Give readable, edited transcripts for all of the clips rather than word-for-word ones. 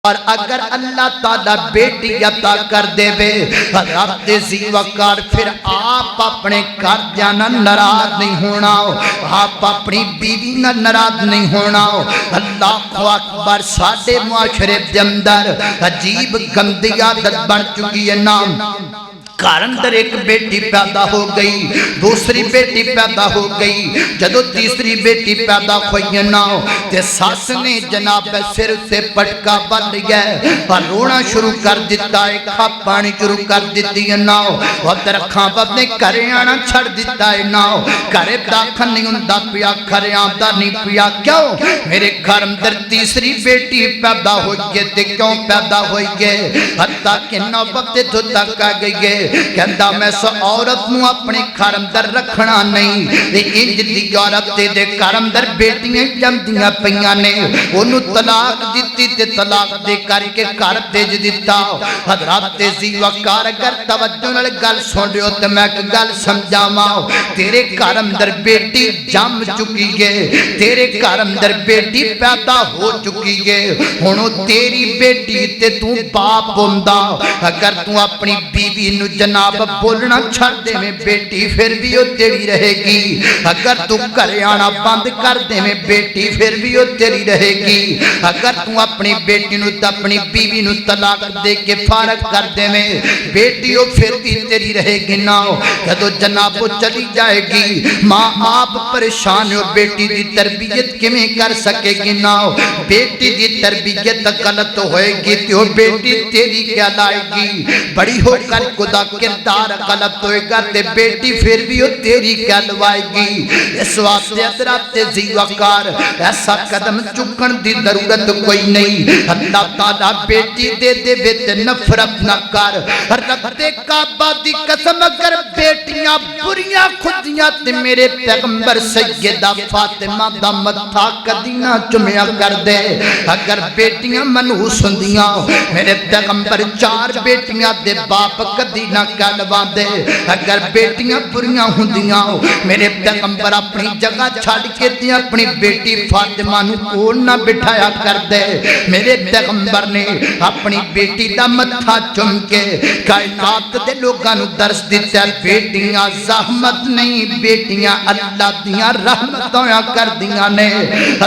اور اگر اللہ تعالیٰ بیٹی عطا کر دے بے حضرت ذی وقار پھر آپ اپنے گھر جانا ناراض نہیں ہونا، آپ اپنی بیوی نہ ناراض نہیں ہونا۔ اللہ اکبر، ساڈے معاشرے دے اندر عجیب گندی عادت بن چکی ہے نام، گھر اندر ایک بیٹی پیدا ہو گئی، دوسری بیٹی پیدا ہو گئی، جدو تیسری بیٹی پیدا ہوئی نا تے ساس نے جناب سر سے پٹکا بن لیا اور رونا شروع کر دیتا ہے، کھاپانی شروع کر دیتی ہے نا، اور درخواں بابنے کرے آنا چھڑ دیتا ہے نا، کرے داکھن نہیں ہوندہ پیا، کرے آمدہ نہیں پیا، کیوں میرے گھر اندر تیسری بیٹی پیدا ہوئی ہے تے کیوں پیدا ہوئی ہے، حتیٰ کہ نوبت تو تک آ گئی ہے، کہندہ میں سو عورت نو اپنے گھر اندر رکھنا نہیں، انج دی عورت دے گھر اندر بیٹیاں جمدیاں پیاں نے، انہوں طلاق دیتی تے طلاق دے کر کے گھر بھیج دیتا۔ حضرات ذی وقار اگر توجہ نال گل سن رہے ہو تے میں گل سمجھاواں، تیرے گھر اندر بیٹی جم چکی ہے، تیرے گھر اندر بیٹی پیدا ہو چکی ہے، ہنو تیری بیٹی تے تو باپ ہوندا، اگر تو اپنی بیوی نو جناب بولنا چھڑ دے میں بیٹی پھر بھی وہ تیری رہے گی، اگر تو کرے آنا بند کر دے میں بیٹی پھر بھی وہ تیری رہے گی، اگر تو اپنی بیٹی نو تا اپنی بیوی نو طلاق دے کے فارغ کر دے میں بیٹی وہ پھر بھی تیری رہے گی نا، جدو جناب وہ چلی جائے گی ماں آپ پریشان ہو، بیٹی دی تربیت کمیں کر سکے گی نا، بیٹی دی تربیت غلط ہوئے گی تو بیٹی تیری کیا لائے گی، بڑی ہو کر خدا کردار غلط ہوئے گا تے بیٹی پھر بھی وہ تیری کیا لوائے گی۔ اس واسطے حضرات ذی وقار ایسا قدم چکن دی ضرورت کوئی نہیں، اللہ تعالیٰ بیٹی دے دے بیت نفرت نہ کر، رب کعبہ دی قسم اگر بیٹیاں بریاں خودیاں تے میرے پیغمبر سیدہ فاطمہ دا متھا کدی نہ چمیا کر دے، اگر بیٹیاں منحوس ہوندیاں میرے پیغمبر چار بیٹیاں دے باپ کدی نہ کہلوا دے، اگر بیٹیاں بریاں ہوندیاں میرے پیغمبر اپنی جگہ چھاڑ کے دی اپنی بیٹی فاطمہ نو کول نہ بٹھایا کر دے، میرے پیغمبر نے اپنی بیٹی دا متھا چم کے کائنات دے لوگاں نو درس دیتا ہے، بیٹیاں زحمت نہیں، بیٹیاں اللہ دیاں رحمتاں کر دیاں نے۔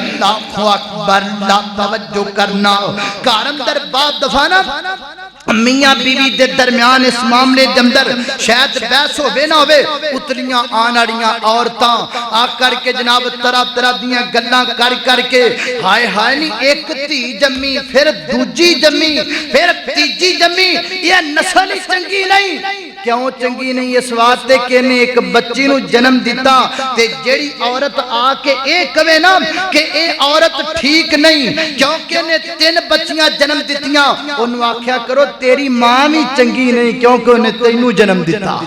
اللہ اکبر، اللہ توجہ کرنا، گھر اندر بات دفانا میاں بیوی دے درمیان اس معاملے دے اندر شاید بحث ہوئے نہ ہوئے، اتریاں آناڑیاں عورتاں آ کر کے جناب طرح طرح دیاں گلاں کر کے ہائے ہائے نہیں ایک تی جمی پھر دوجی جمی پھر تیجی جمی، یہ نسل چنگی نہیں، کیوں چنگی نہیں؟ اس واسطے کہ نے ایک بچی نو جنم دیتا تے جیڑی عورت آ کے ایک کہے نا کہ اے عورت ٹھیک نہیں کیونکہ نے 3 بچیاں جنم دیتیاں، انہوں آکھیا کرو تیری ماں بھی چنگی نہیں کیونکہ انہیں تینوں جنم دیتا،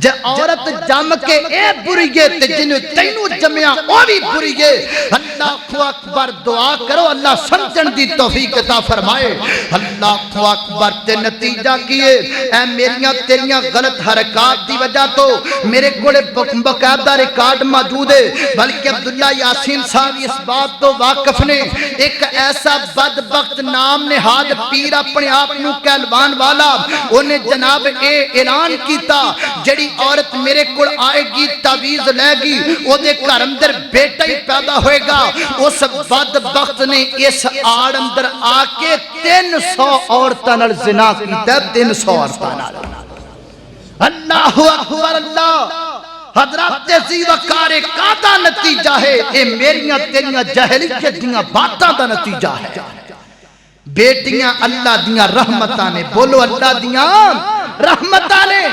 جے عورت جم کے اے بری ہے تے جنہوں تینوں جمعہ او بھی بری ہے۔ اللہ اکبر، دعا کرو اللہ سمجھن دی توفیق عطا فرمائے۔ اللہ اکبر، تے نتیجہ کیے اے میریاں تیریاں غلط حرکات دی وجہ تو میرے کوڑے باقاعدہ ریکارڈ موجود ہے، بلکہ عبداللہ یاسین صاحب اس بات تو واقف نے، ایک ایسا بدبخت نام نہاد پیر اپنے آپ نو کہلوان والا، انہیں جناب اے اعلان کیتا جڑی عورت میرے کوڑ آئے گی تعویز لے گی او دے گھر اندر بیٹا ہی پیدا ہوئے گا، اس بدبخت نے اس آڑ اندر آکے 300 عورتاں نال زنا کیتا، 300 عورتاں نال۔ اللہ اکبر، اللہ حضرات ذی وقار کا نتیجہ ہے، اے میریاں تیریاں جہلیت دیاں باتاں دا نتیجہ ہے۔ بیٹیاں اللہ دیاں رحمتاں نے، بولو اللہ دیاں رحمتاں نے۔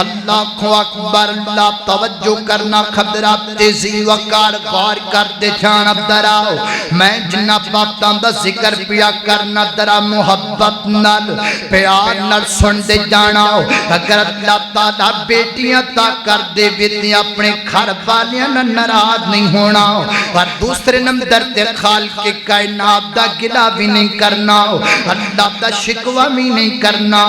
اللہ اکبر، اللہ توجہ کرنا، خبرات ذی وقار غور کر دے جانا دراؤ، میں جنہ باتاں دا ذکر پیا کرنا درا محبت نال پیار نال سن دے جانا، اگر اللہ تعالیٰ بیٹیاں تا کر دے بیٹیاں اپنے گھر والیاں ناراض نہیں ہونا، اور دوسرے نمبر تے خالق کائنات دا گلہ بھی نہیں کرنا، اللہ دا شکوہ بھی نہیں کرنا۔